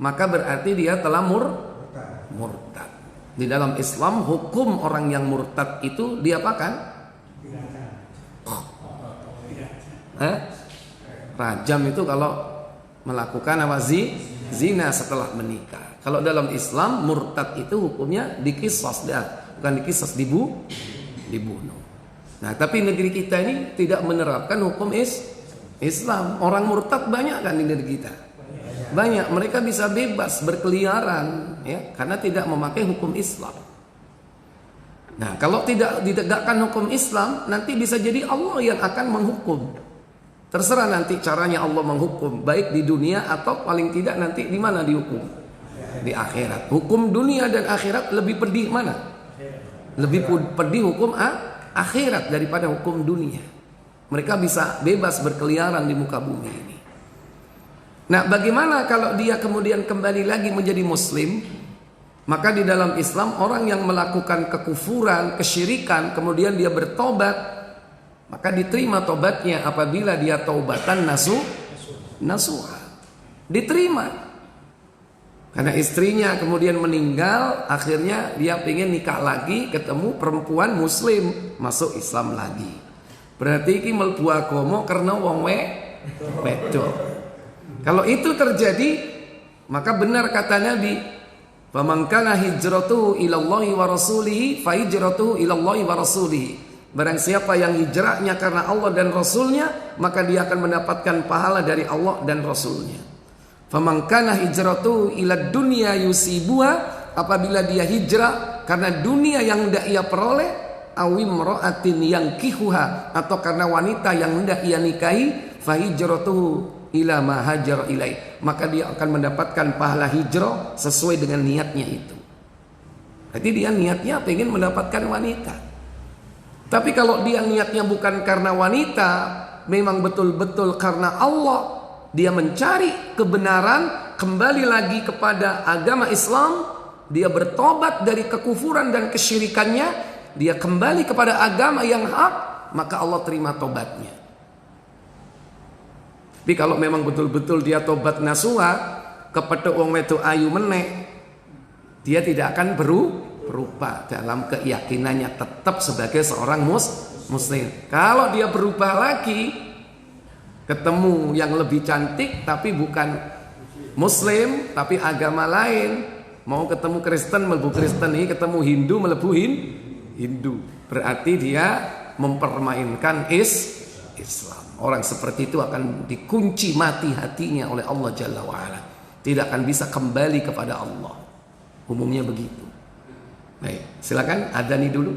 maka berarti dia telah murtad. Di dalam Islam hukum orang yang murtad itu diapakan? Rajam itu kalau melakukan apa zina setelah menikah. Kalau dalam Islam murtad itu hukumnya diqisas dah, bukan diqisas dibunuh. Nah, tapi negeri kita ini tidak menerapkan hukum Islam. Orang murtad banyak kan di negeri kita. Banyak, mereka bisa bebas berkeliaran ya, karena tidak memakai hukum Islam. Nah, kalau tidak ditegakkan hukum Islam, nanti bisa jadi Allah yang akan menghukum. Terserah nanti caranya Allah menghukum, baik di dunia atau paling tidak nanti di mana dihukum? Di akhirat. Hukum dunia dan akhirat lebih pedih mana? Lebih pedih hukum akhirat daripada hukum dunia. Mereka bisa bebas berkeliaran di muka bumi ini. Nah, bagaimana kalau dia kemudian kembali lagi menjadi muslim? Maka di dalam Islam orang yang melakukan kekufuran, kesyirikan, kemudian dia bertobat, maka diterima tobatnya apabila dia taubatan nasuha. Diterima. Karena istrinya kemudian meninggal, akhirnya dia pengen nikah lagi, ketemu perempuan muslim, masuk Islam lagi. Berarti ini mlebu agama karena wong wedok. Kalau itu terjadi, maka benar kata Nabi, "Faman kana hijratuhu ilallahi wa rasulihi fa hijratuhu ilallahi wa rasulihi." Barang siapa yang hijrahnya karena Allah dan Rasulnya, maka dia akan mendapatkan pahala dari Allah dan Rasulnya. Faman kana hijratuhu ilad dunya yusibuha, apabila dia hijrah karena dunia yang hendak ia peroleh, awim ra'atin yang kihuha, atau karena wanita yang hendak ia nikahi, fa hijratuhu ila ma hajar ilai, maka dia akan mendapatkan pahala hijrah sesuai dengan niatnya itu. Jadi dia niatnya pengen mendapatkan wanita. Tapi kalau dia niatnya bukan karena wanita, memang betul-betul karena Allah, dia mencari kebenaran, kembali lagi kepada agama Islam, dia bertobat dari kekufuran dan kesyirikannya, dia kembali kepada agama yang hak, maka Allah terima tobatnya. Tapi kalau memang betul-betul dia tobat nasuha, kepethuk wong wedok ayu meneh, dia tidak akan berubah dalam keyakinannya, tetap sebagai seorang muslim. Kalau dia berubah lagi, ketemu yang lebih cantik tapi bukan muslim, tapi agama lain, mau ketemu Kristen melebu Kristen, ini ketemu Hindu melebu Hindu, berarti dia mempermainkan Islam. Orang seperti itu akan dikunci mati hatinya oleh Allah Jalla wa'ala, tidak akan bisa kembali kepada Allah. Umumnya begitu. Baik, silakan adani dulu.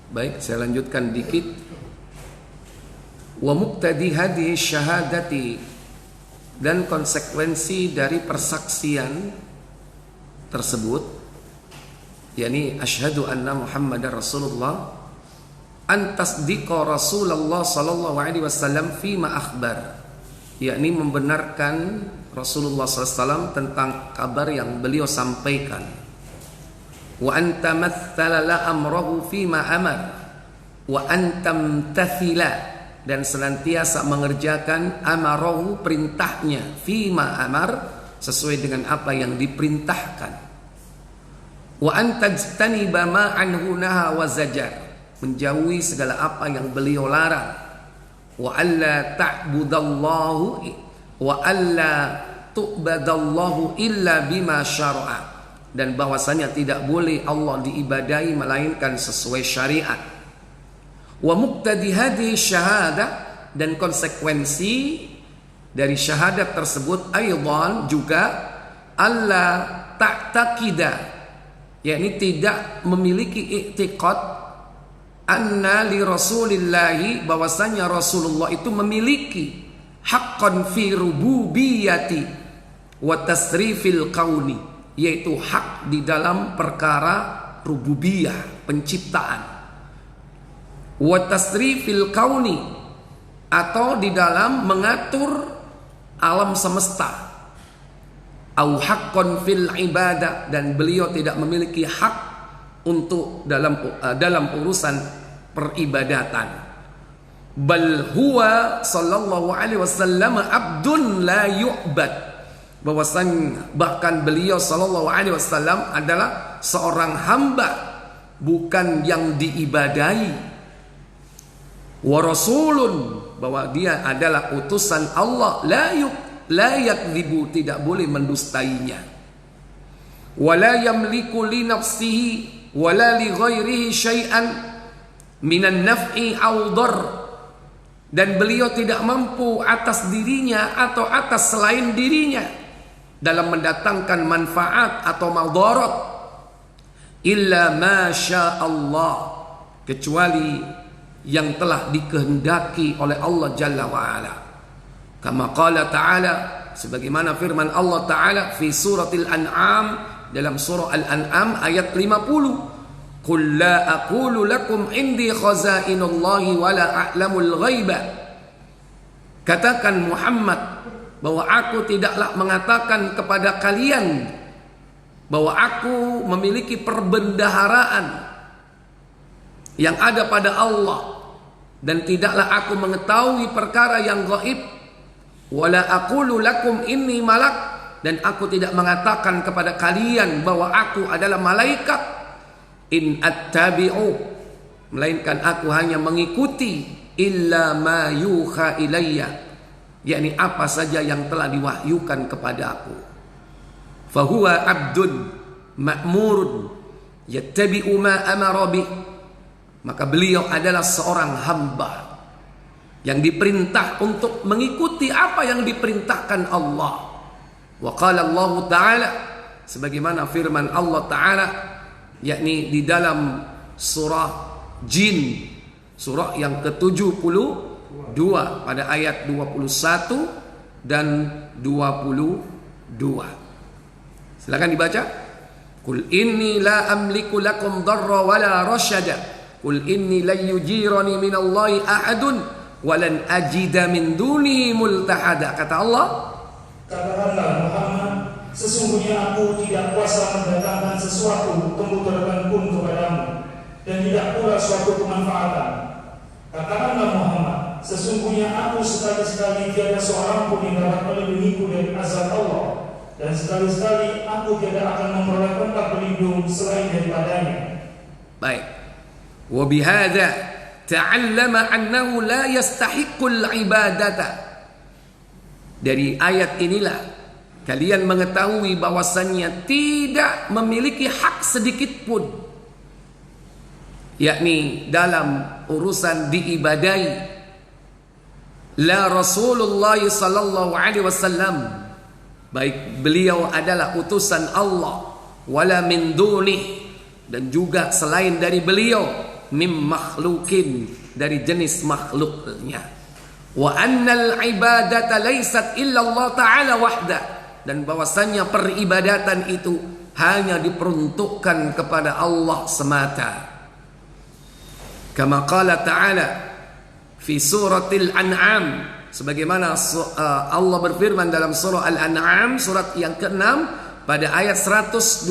Baik, saya lanjutkan dikit. Wa muqtadi hadhihi syahadati, dan konsekuensi dari persaksian tersebut, yakni asyhadu anna Muhammadar Rasulullah, an tasdiqa Rasulullah sallallahu alaihi wasallam fi ma akhbar, yakni membenarkan Rasulullah sallallahu alaihi wasallam tentang kabar yang beliau sampaikan. Wa anta mathala la amrahu fima amar wa antam tathila, dan senantiasa mengerjakan amarahu, perintahnya, fima amar, sesuai dengan apa yang diperintahkan. Wa antajtaniba ma anhu naha wa zajar, menjauhi segala apa yang beliau larang. Wa alla ta'budallahu wa alla tu'badallahu illa bima syara'a, dan bahwasanya tidak boleh Allah diibadahi melainkan sesuai syariat. Wa muqtadi hadhihi syahadah, dan konsekuensi dari syahadat tersebut aidan juga alla ta'taqida, yakni tidak memiliki i'tiqad anna li rasulillahi, bahwasanya Rasulullah itu memiliki haqqan fi rububiyyati wa tasrifil kauni, yaitu hak di dalam perkara rububiyah, penciptaan, wa tasrifil kauni, atau di dalam mengatur alam semesta, au haqqan fil ibadah, dan beliau tidak memiliki hak untuk dalam urusan peribadatan. Bal huwa sallallahu alaihi wasallam abdun la yu'bad, bahwasanya bahkan beliau sallallahu alaihi wasallam adalah seorang hamba, bukan yang diibadahi. Wa rasulun, bahwa dia adalah utusan Allah, la yakdzibu, tidak boleh mendustainya. Wa la yamliku li nafsihi wa la li ghairihi syai'an minan naf'i aw dhar, dan beliau tidak mampu atas dirinya atau atas selain dirinya dalam mendatangkan manfaat atau madarat, illa ma syaa Allah, kecuali yang telah dikehendaki oleh Allah Jalla wa Ala. Kama qala ta'ala, sebagaimana firman Allah Ta'ala fi suratil An'am, dalam surah Al-An'am ayat 50, qul la aqulu lakum indi khazainullahi wa la a'lamul ghaiba, katakan Muhammad bahwa aku tidaklah mengatakan kepada kalian bahwa aku memiliki perbendaharaan yang ada pada Allah, dan tidaklah aku mengetahui perkara yang gaib. Wala aqulu lakum inni malak, dan aku tidak mengatakan kepada kalian bahwa aku adalah malaikat. In attabi'u, melainkan aku hanya mengikuti illa ma yuha ilayya, yakni apa saja yang telah diwahyukan kepada aku. Fahuwa abdun ma'murun yattabi'u ma amara bih, maka beliau adalah seorang hamba yang diperintah untuk mengikuti apa yang diperintahkan Allah. Wa qala Allah Ta'ala, sebagaimana firman Allah Ta'ala, yakni di dalam surah Jin, surah yang ke-72 pada ayat 21 dan 22. Silakan dibaca. Qul inni la amliku lakum darra wala rasyada, qul inni lan yujirani minallahi ahadun walan ajida min dunihi multahada. Kata Allah, katakanlah Muhammad, sesungguhnya aku tidak kuasa mendatangkan sesuatu kemudaratan pun kepadamu, dan tidak pula suatu kemanfaatan. Katakanlah Muhammad, sesungguhnya aku sekali-sekali tiada seorang pun yang dapat melindungiku dari azab Allah, dan sekali-sekali aku tidak akan memperoleh tempat berlindung selain daripadanya. Baik. Wa bihadza ta'allama annahu la yastahiqqul ibadata. Dari ayat inilah kalian mengetahui bahwasannya tidak memiliki hak sedikit pun, yakni dalam urusan diibadai, la Rasulullah sallallahu alaihi wasallam, baik beliau adalah utusan Allah, wala min dunih, dan juga selain dari beliau, mim makhlukin, dari jenis makhluknya. Wa annal ibadata laysat illa Allah Ta'ala wahda, dan bahwasanya peribadatan itu hanya diperuntukkan kepada Allah semata. Kama qala ta'ala fi suratil an'am, sebagaimana Allah berfirman dalam surah Al-An'am surat yang ke-6 pada ayat 162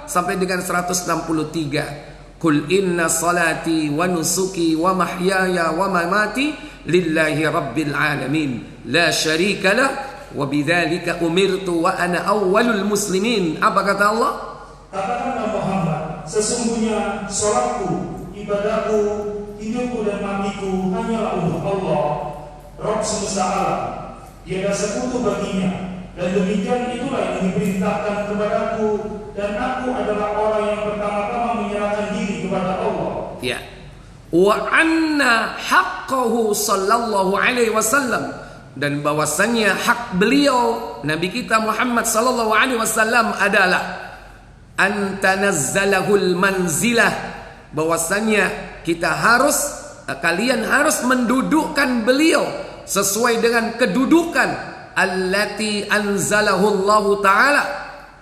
sampai dengan 163. Qul inna salati wa nusuki wa mahyaya wa mamati lillahi rabbil alamin la syarika lah wa bidzalika umirtu wa ana awwalul muslimin. Apa kata Allah? Katakanlah Muhammad, sesungguhnya salatku, ibadahku, hidupku dan matiku hanyalah untuk Allah, Rabb semesta alam. Tiada sekutu baginya, dan demikian itulah yang diperintahkan kepadaku, dan aku adalah orang yang pertama-tama menyerahkan diri kepada Allah. Ya. Wa anna haqqahu sallallahu alaihi wasallam, dan bahwasannya hak beliau Nabi kita Muhammad sallallahu alaihi wasallam adalah antanazzalahul manzilah, bahwasannya kalian harus mendudukkan beliau sesuai dengan kedudukan allati anzalahu Allah Ta'ala,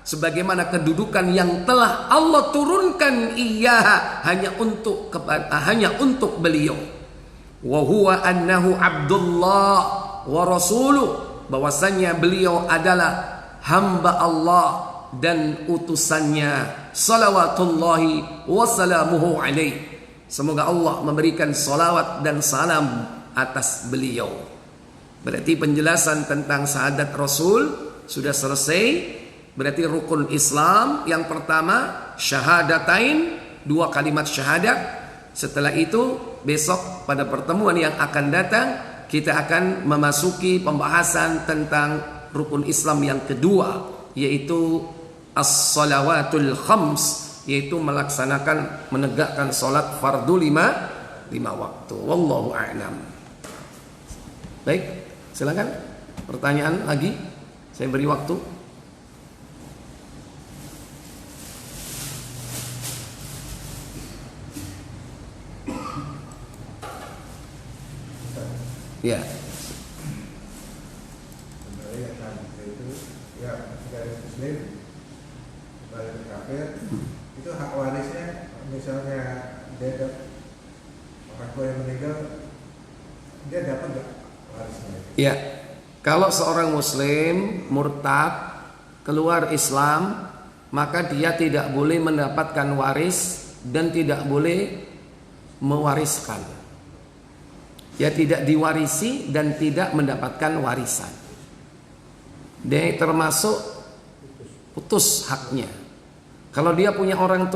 sebagaimana kedudukan yang telah Allah turunkan hanya untuk beliau. Wa huwa annahu abdullah wa rasuluh, bahwasanya beliau adalah hamba Allah dan utusannya, salawatullahi wassalamuhu alaih. Semoga Allah memberikan salawat dan salam atas beliau. Berarti penjelasan tentang syahadat Rasul sudah selesai. Berarti rukun Islam yang pertama syahadatain, 2 kalimat syahadat. Setelah itu besok pada pertemuan yang akan datang kita akan memasuki pembahasan tentang rukun Islam yang kedua, yaitu as-salawatul khams, yaitu menegakkan salat fardu 5 waktu. Wallahu a'lam. Baik, silakan pertanyaan lagi, saya beri waktu. Ya. Sebenarnya yang tadi itu ya dari muslim balik ke kafir, itu hak warisnya, misalnya dia ada orang tua yang meninggal, dia dapat nggak warisnya? Ya, kalau seorang muslim murtad keluar Islam, maka dia tidak boleh mendapatkan waris dan tidak boleh mewariskan. Dia tidak diwarisi dan tidak mendapatkan warisan. Dia termasuk putus haknya. Kalau dia punya orang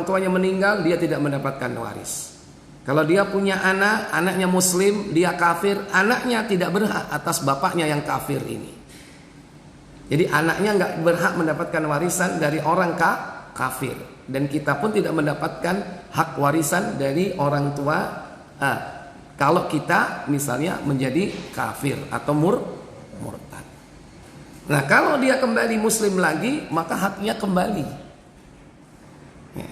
tuanya meninggal, dia tidak mendapatkan waris. Kalau dia punya anak, anaknya muslim, dia kafir, anaknya tidak berhak atas bapaknya yang kafir ini. Jadi anaknya nggak berhak mendapatkan warisan dari orang kafir, dan kita pun tidak mendapatkan hak warisan dari orang tua. Kalau kita misalnya menjadi kafir atau murtad. Nah, kalau dia kembali muslim lagi, maka haknya kembali. Ya.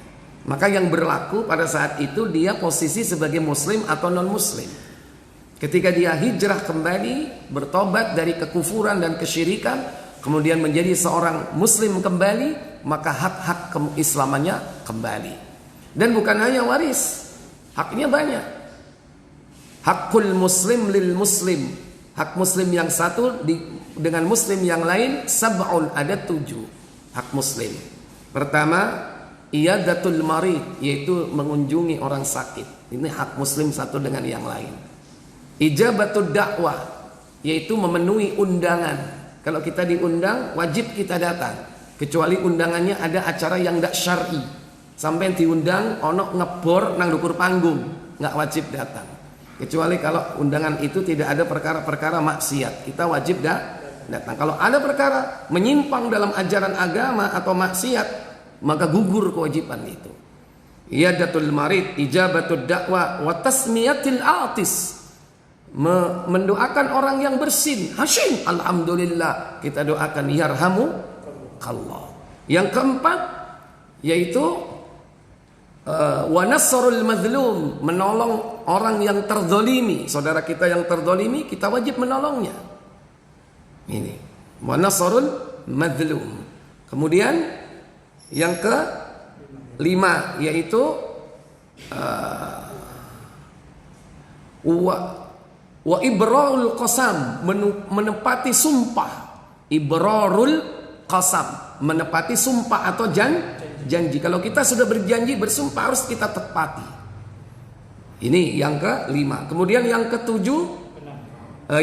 Maka yang berlaku pada saat itu dia posisi sebagai muslim atau non muslim. Ketika dia hijrah kembali, bertobat dari kekufuran dan kesyirikan, kemudian menjadi seorang muslim kembali, maka hak-hak keislamannya kembali. Dan bukan hanya waris, haknya banyak. Hakul muslim lil muslim, hak muslim yang satu dengan muslim yang lain sab'un, ada 7 hak muslim. Pertama, iyadatul marid, yaitu mengunjungi orang sakit. Ini hak muslim satu dengan yang lain. Ijabatud dakwah, yaitu memenuhi undangan. Kalau kita diundang, wajib kita datang. Kecuali undangannya ada acara yang tidak syar'i. Sampai diundang, ono ngebor nang dukur panggung, nggak wajib datang. Kecuali kalau undangan itu tidak ada perkara-perkara maksiat, kita wajib datang. Kalau ada perkara menyimpang dalam ajaran agama atau maksiat, maka gugur kewajiban itu. Iyadatul marid, ijabatud dakwah, wa tasmiyatil atis, mendoakan orang yang bersin. Hasyim, alhamdulillah, kita doakan yarhamu Allah. Yang keempat yaitu wa nasrul mazlum, menolong orang yang terzalimi. Saudara kita yang terzalimi, kita wajib menolongnya. Ini wa nasrul mazlum. Kemudian yang kelima yaitu wa ibrarul qasam, menepati sumpah. Ibrarul qasam, menepati sumpah atau janji. Kalau kita sudah berjanji, bersumpah, harus kita tepati. Ini yang kelima. Kemudian yang ketujuh,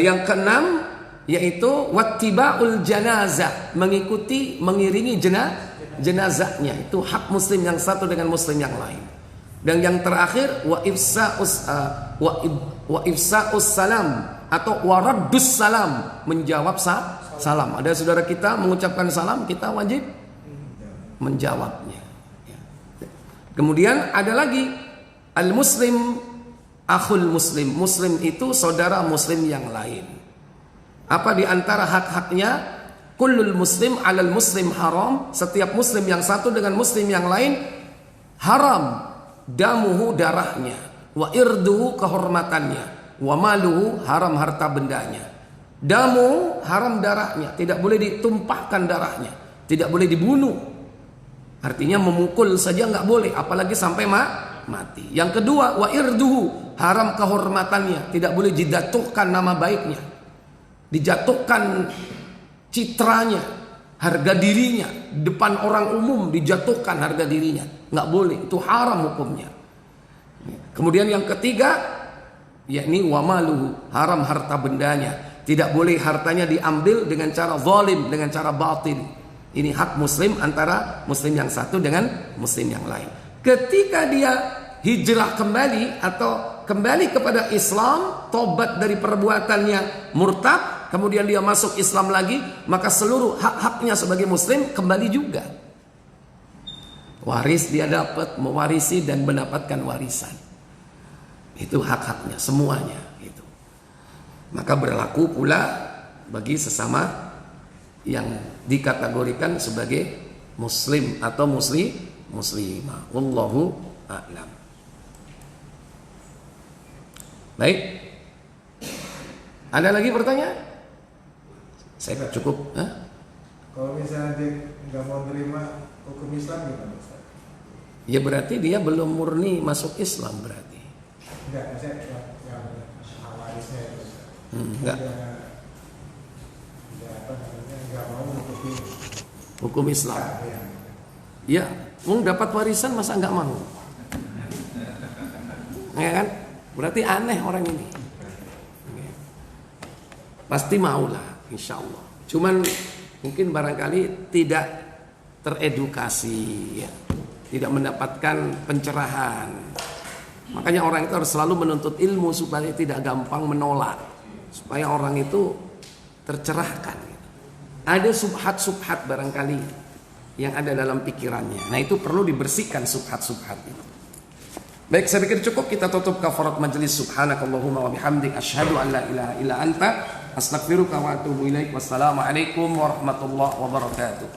yang keenam yaitu wattiba'ul janazah, mengiringi jenazahnya. Itu hak muslim yang satu dengan muslim yang lain. Dan yang terakhir wa ifsa'us salam atau waraddus salam, menjawab salam. Ada saudara kita mengucapkan salam, kita wajib menjawabnya. Kemudian ada lagi al-muslim akhul muslim. Muslim itu saudara muslim yang lain. Apa di antara hak-haknya? Kullul muslim alal muslim haram. Setiap muslim yang satu dengan muslim yang lain haram. Damuhu, darahnya. Wa irduhu, kehormatannya. Wa maluhu, haram harta bendanya. Damu, haram darahnya. Tidak boleh ditumpahkan darahnya. Tidak boleh dibunuh. Artinya memukul saja nggak boleh, apalagi sampai mati. Yang kedua, wa irduhu, haram kehormatannya. Tidak boleh dijatuhkan nama baiknya. Dijatuhkan citranya, harga dirinya, depan orang umum dijatuhkan harga dirinya, nggak boleh, itu haram hukumnya. Kemudian yang ketiga, yakni wamaluhu, haram harta bendanya, tidak boleh hartanya diambil dengan cara zalim, dengan cara batil. Ini hak muslim antara muslim yang satu dengan muslim yang lain. Ketika dia hijrah kembali atau kembali kepada Islam, tobat dari perbuatannya murtad, kemudian dia masuk Islam lagi, maka seluruh hak-haknya sebagai muslim kembali juga. Waris dia dapat, mewarisi dan mendapatkan warisan. Itu hak-haknya semuanya itu. Maka berlaku pula bagi sesama yang dikategorikan sebagai muslim atau muslimah. Wallahu a'lam. Baik. Ada lagi pertanyaan? Saya cukup. Kalau misalnya dia nggak mau terima hukum Islam gimana Ustaz? Ya berarti dia belum murni masuk Islam berarti. Enggak, maksudnya yang warisnya itu. Enggak. Nggak mau mengikuti Hukum Islam. Ya, mau dapat warisan masa nggak mau? Ya kan? Berarti aneh orang ini. Pasti maulah, insya Allah. Cuman mungkin barangkali tidak teredukasi, ya. Tidak mendapatkan pencerahan. Makanya orang itu harus selalu menuntut ilmu supaya tidak gampang menolak, supaya orang itu tercerahkan. Ada subhat-subhat barangkali yang ada dalam pikirannya. Nah itu perlu dibersihkan subhat-subhat itu. Baik, saya pikir cukup kita tutup kafarat majelis. Subhanakallahumma wa bihamdik asyhadu an la ilaha illa anta astaghfiruka wa atubu ilaik. Wassalamualaikum warahmatullahi wabarakatuh.